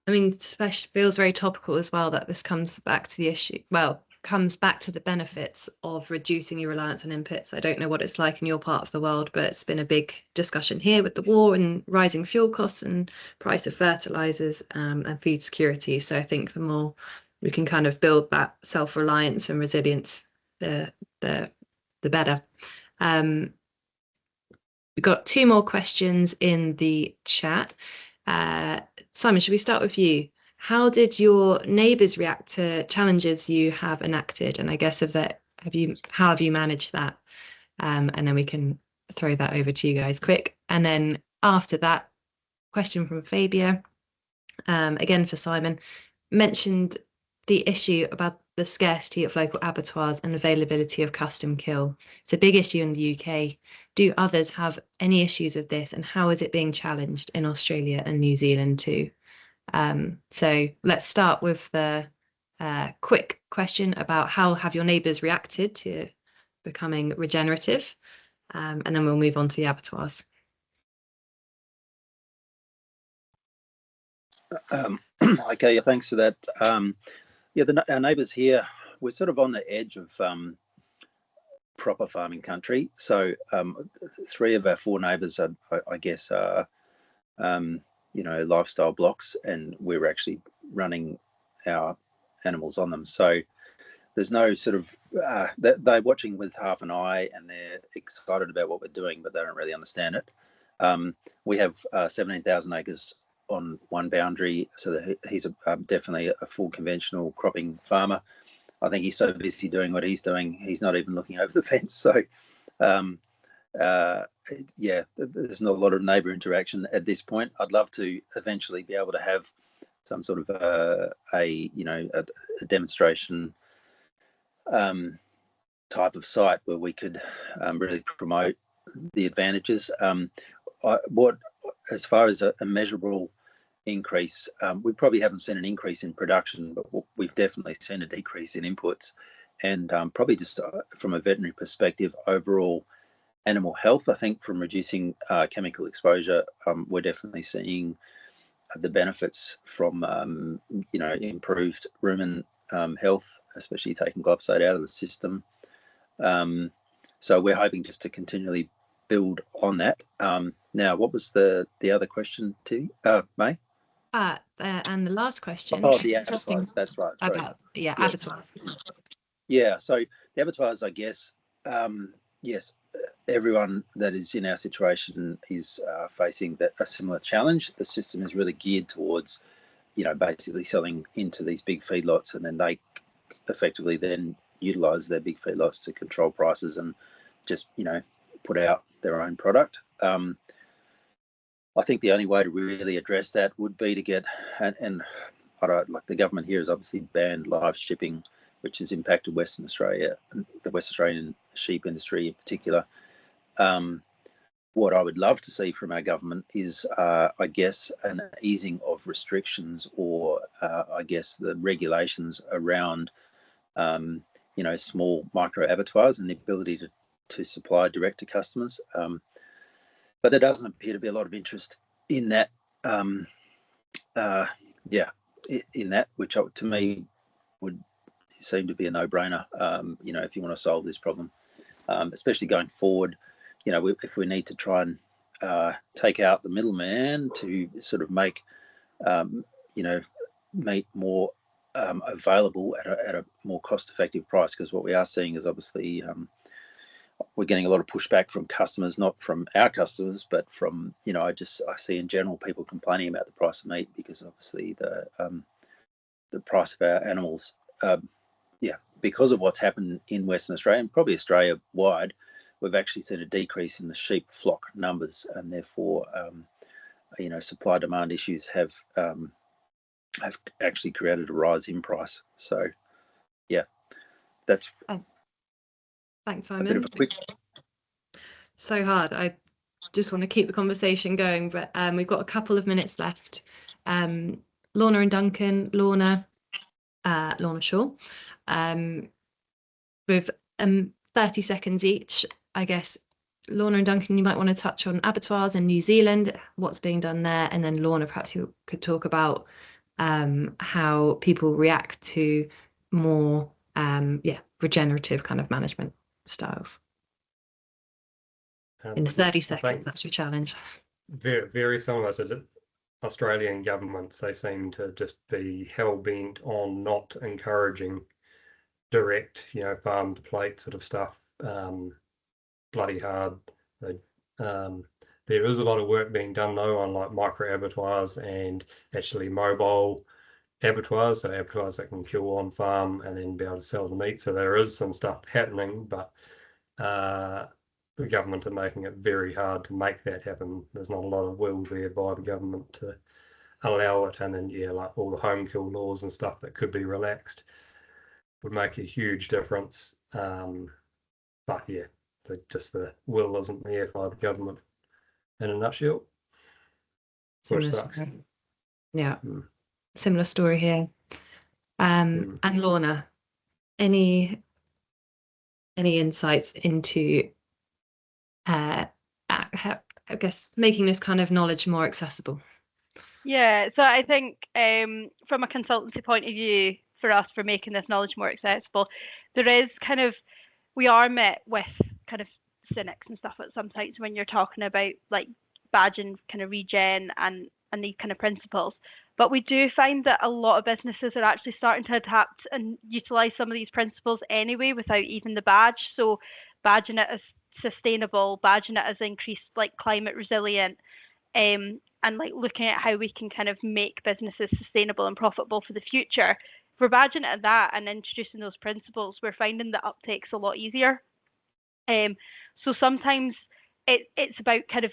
Speaker 1: I mean, especially feels very topical as well that this comes back to the issue. Well, comes back to the benefits of reducing your reliance on inputs. I don't know what it's like in your part of the world, but it's been a big discussion here with the war and rising fuel costs and price of fertilizers and food security. So I think the more we can kind of build that self-reliance and resilience, the better. We've got 2 more questions in the chat. Simon, should we start with you? How did your neighbours react to challenges you have enacted? And I guess how have you managed that? And then we can throw that over to you guys quick. And then after that, question from Fabia, again for Simon, mentioned the issue about the scarcity of local abattoirs and availability of custom kill. It's a big issue in the UK. Do others have any issues with this, and how is it being challenged in Australia and New Zealand too? So let's start with the quick question about how have your neighbours reacted to becoming regenerative, and then we'll move on to the abattoirs.
Speaker 7: Okay, thanks for that. Our neighbours here, we're sort of on the edge of proper farming country. So 3 of our 4 neighbours are, I guess, lifestyle blocks, and we're actually running our animals on them. So there's no sort of they're watching with half an eye, and they're excited about what we're doing, but they don't really understand it. We have 17,000 acres on one boundary, so that he's definitely a full conventional cropping farmer. I think he's so busy doing what he's doing, he's not even looking over the fence. So there's not a lot of neighbour interaction at this point. I'd love to eventually be able to have some sort of a demonstration type of site where we could really promote the advantages. As far as a measurable increase, we probably haven't seen an increase in production, but we've definitely seen a decrease in inputs, and probably just from a veterinary perspective, overall animal health, I think from reducing chemical exposure, we're definitely seeing the benefits from improved rumen health, especially taking glyphosate out of the system. So we're hoping just to continually build on that. Now, what was the other question, May?
Speaker 1: And the last question.
Speaker 7: Oh, the abattoirs. That's right. Sorry.
Speaker 1: About abattoirs.
Speaker 7: Yeah. So the abattoirs, I guess. Yes, everyone that is in our situation is facing a similar challenge. The system is really geared towards, basically selling into these big feedlots, and then they effectively then utilise their big feedlots to control prices and just, put out their own product. I think the only way to really address that would be to get, and I don't like, the government here has obviously banned live shipping, which has impacted Western Australia, the West Australian sheep industry in particular. What I would love to see from our government is, I guess, an easing of restrictions, or I guess the regulations around, small micro abattoirs and the ability to supply direct to customers. But there doesn't appear to be a lot of interest in that. In that, which to me would seem to be a no-brainer. If you want to solve this problem, especially going forward, if we need to try and take out the middleman to sort of make meat more available at a more cost-effective price, because what we are seeing is obviously we're getting a lot of pushback from customers, not from our customers, but from I see in general people complaining about the price of meat, because obviously the price of our animals, because of what's happened in Western Australia and probably Australia wide, we've actually seen a decrease in the sheep flock numbers, and therefore supply demand issues have actually created a rise in price. So that's
Speaker 1: thanks,
Speaker 7: a bit
Speaker 1: Simon.
Speaker 7: of a quick.
Speaker 1: So hard. I just want to keep the conversation going, but we've got a couple of minutes left. Lorna and Duncan. Lorna Shaw, with 30 seconds each, I guess. Lorna and Duncan, you might want to touch on abattoirs in New Zealand, what's being done there, and then Lorna, perhaps you could talk about how people react to more regenerative kind of management styles. In 30 seconds, that's your challenge.
Speaker 5: Very, very similar to Australian governments. They seem to just be hell-bent on not encouraging direct, farm to plate sort of stuff. Bloody hard. There is a lot of work being done though on like micro abattoirs and actually mobile abattoirs, so abattoirs that can kill on farm and then be able to sell the meat. So there is some stuff happening, but the government are making it very hard to make that happen. There's not a lot of will there by the government to allow it, and then like all the home kill laws and stuff that could be relaxed would make a huge difference. But the will isn't there by the government in a nutshell, which sucks.
Speaker 1: Yeah, similar story here. And Lorna, any insights into I guess making this kind of knowledge more accessible?
Speaker 6: Yeah, so I think from a consultancy point of view, for us, for making this knowledge more accessible, there is we are met with kind of cynics and stuff at some sites when you're talking about like badging kind of regen and these kind of principles. But we do find that a lot of businesses are actually starting to adapt and utilize some of these principles anyway without even the badge. So badging it as sustainable, badging it as increased like climate resilient, and like looking at how we can kind of make businesses sustainable and profitable for the future. If we're badging it at that and introducing those principles, we're finding the uptake's a lot easier. So sometimes it's about kind of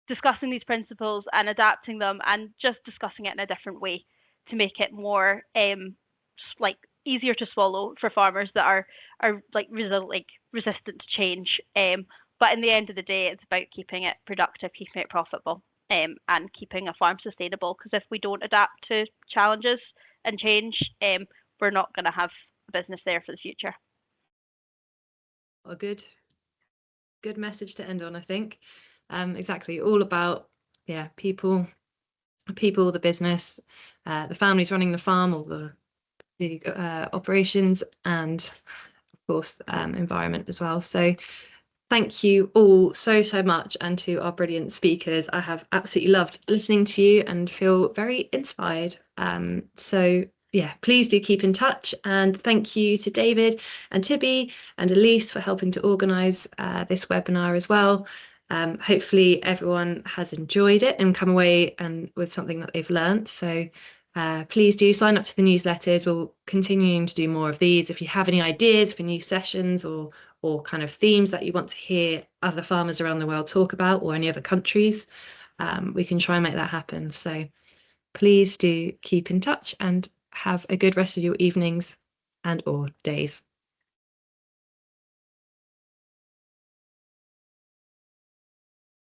Speaker 6: discussing these principles and adapting them and just discussing it in a different way to make it more like easier to swallow for farmers that are like resistant to change. But in the end of the day, it's about keeping it productive, keeping it profitable, and keeping a farm sustainable. Because if we don't adapt to challenges and change, we're not going to have a business there for the future.
Speaker 1: A good message to end on, I think. Exactly, all about people, the business, the families running the farm, all the operations, and of course environment as well. So thank you all so much, and to our brilliant speakers. I have absolutely loved listening to you and feel very inspired. So yeah, please do keep in touch, and thank you to David and Tibby and Elise for helping to organise this webinar as well. Hopefully everyone has enjoyed it and come away and with something that they've learned. So please do sign up to the newsletters. We'll continuing to do more of these. If you have any ideas for new sessions or kind of themes that you want to hear other farmers around the world talk about, or any other countries, we can try and make that happen. So please do keep in touch and have a good rest of your evenings and or days.